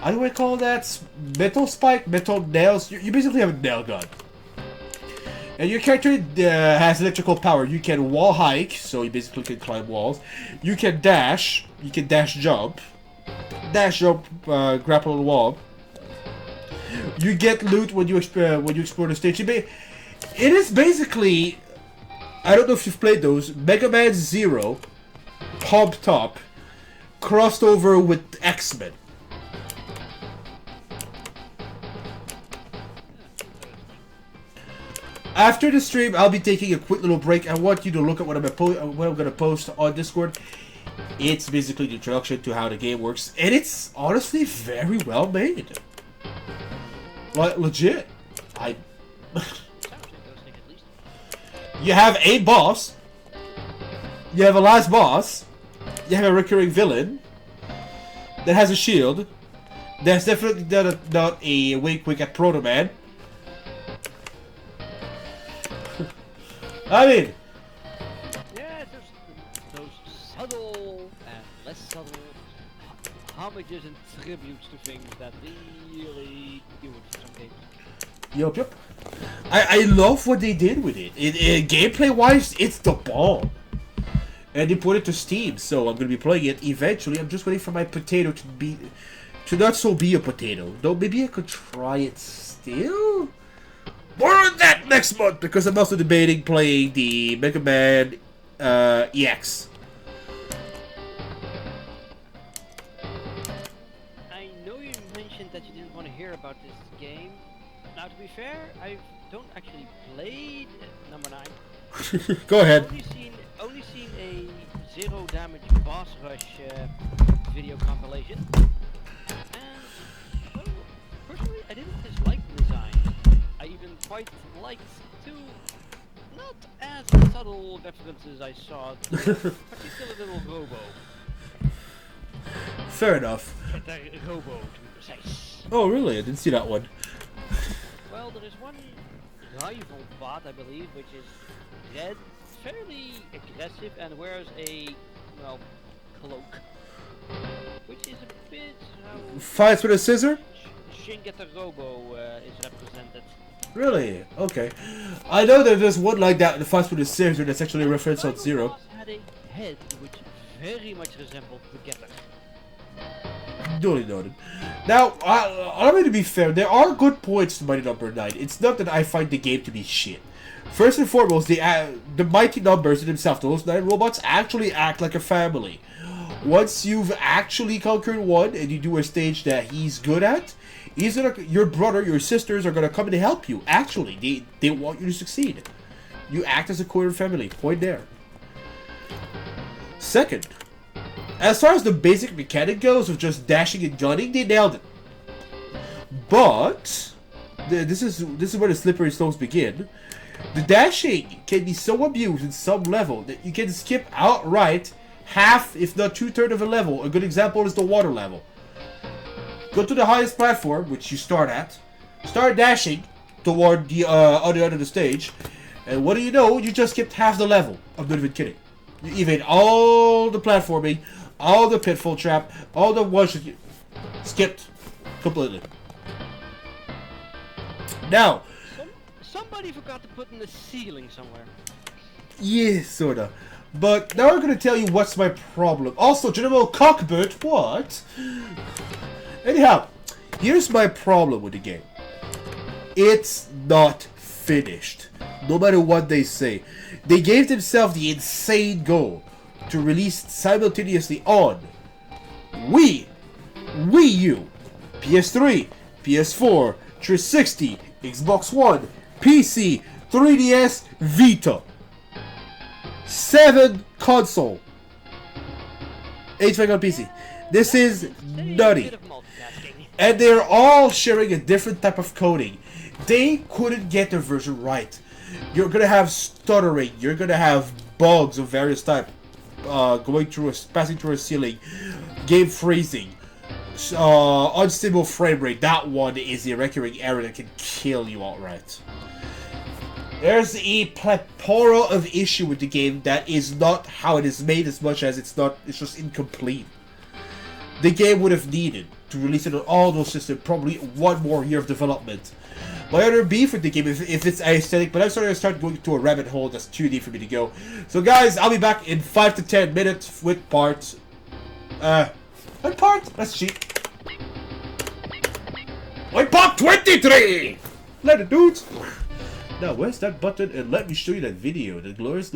Speaker 1: how do I call that? Metal spike? Metal nails? You basically have a nail gun. And your character has electrical power. You can wall hike, so you basically can climb walls. You can dash. You can dash jump. Dash jump, grapple on the wall. You get loot when you explore the stage. It is basically... I don't know if you've played those. Mega Man Zero, pumped up, crossed over with X-Men. After the stream, I'll be taking a quick little break. I want you to look at what I'm going to post on Discord. It's basically the introduction to how the game works, and it's honestly very well made. Like, legit. You have a boss. You have a last boss. You have a recurring villain that has a shield. That's definitely not a wink wink at Proto Man. I mean,
Speaker 2: yeah, those subtle and less subtle homages and tributes to things that really do it for some games.
Speaker 1: Yup. I love what they did with it. Gameplay wise, it's the bomb. And they put it to Steam, so I'm gonna be playing it eventually. I'm just waiting for my potato to not so be a potato. Though maybe I could try it still. More on that next month, because I'm also debating playing the Mega Man EX.
Speaker 2: I know you mentioned that you didn't want to hear about this game. Now, to be fair, I don't actually play number 9.
Speaker 1: Go ahead.
Speaker 2: Only seen a zero damage boss rush video compilation. And, well, personally, I didn't dislike the design. I even quite liked two not as subtle references I saw to a particular little robo.
Speaker 1: Fair enough.
Speaker 2: Robo, to be precise.
Speaker 1: Oh, really? I didn't see that one.
Speaker 2: Well, there is one rival bot, I believe, which is red, fairly aggressive, and wears a, well, cloak. Which is a bit...
Speaker 1: Fights with a scissor?
Speaker 2: Shingeta Robo is represented.
Speaker 1: Really? Okay. I know that there's one like that in the Fights with a scissor that's actually a reference on Zero.
Speaker 2: Had a head which very much resembled the Getter.
Speaker 1: Duly noted. Now, I'm going to be fair. There are good points to Mighty Number 9. It's not that I find the game to be shit. First and foremost, the mighty numbers in themselves, those 9 robots, actually act like a family. Once you've actually conquered one and you do a stage that he's good at, your brother, your sisters are gonna come and help you. Actually, they want you to succeed. You act as a core family. Point there. Second, as far as the basic mechanic goes of just dashing and gunning, they nailed it. But this is where the slippery slopes begin. The dashing can be so abused in some level that you can skip outright half, if not 2/3 of a level. A good example is the water level. Go to the highest platform, which you start at. Start dashing toward the other end of the stage. And what do you know? You just skipped half the level. I'm not even kidding. You evade all the platforming, all the pitfall trap, all the ones that you skipped completely. Now,
Speaker 2: somebody forgot to put in the ceiling somewhere.
Speaker 1: yeah, sorta. But now I'm gonna tell you what's my problem. Also, General Cockbird, what? Anyhow, here's my problem with the game. It's not finished. No matter what they say. They gave themselves the insane goal to release simultaneously on Wii, Wii U, PS3, PS4, 360, Xbox One, PC, 3DS, Vita. 7 console. 8 on PC. This is nutty. And they're all sharing a different type of coding. They couldn't get their version right. You're gonna have stuttering. You're gonna have bugs of various type. Passing through a ceiling. Game freezing. Unstable frame rate. That one is a recurring error that can kill you outright. There's a plethora of issue with the game that is not how it is made as much as it's just incomplete. The game would have needed to release it on all those systems, probably one more year of development. My other beef with the game, if it's aesthetic, but I'm starting to start going to a rabbit hole that's too deep for me to go. So guys, I'll be back in 5 to 10 minutes with part... what part? That's cheap. With part 23! Later, dudes! Now, where's that button? And let me show you that video. The glorious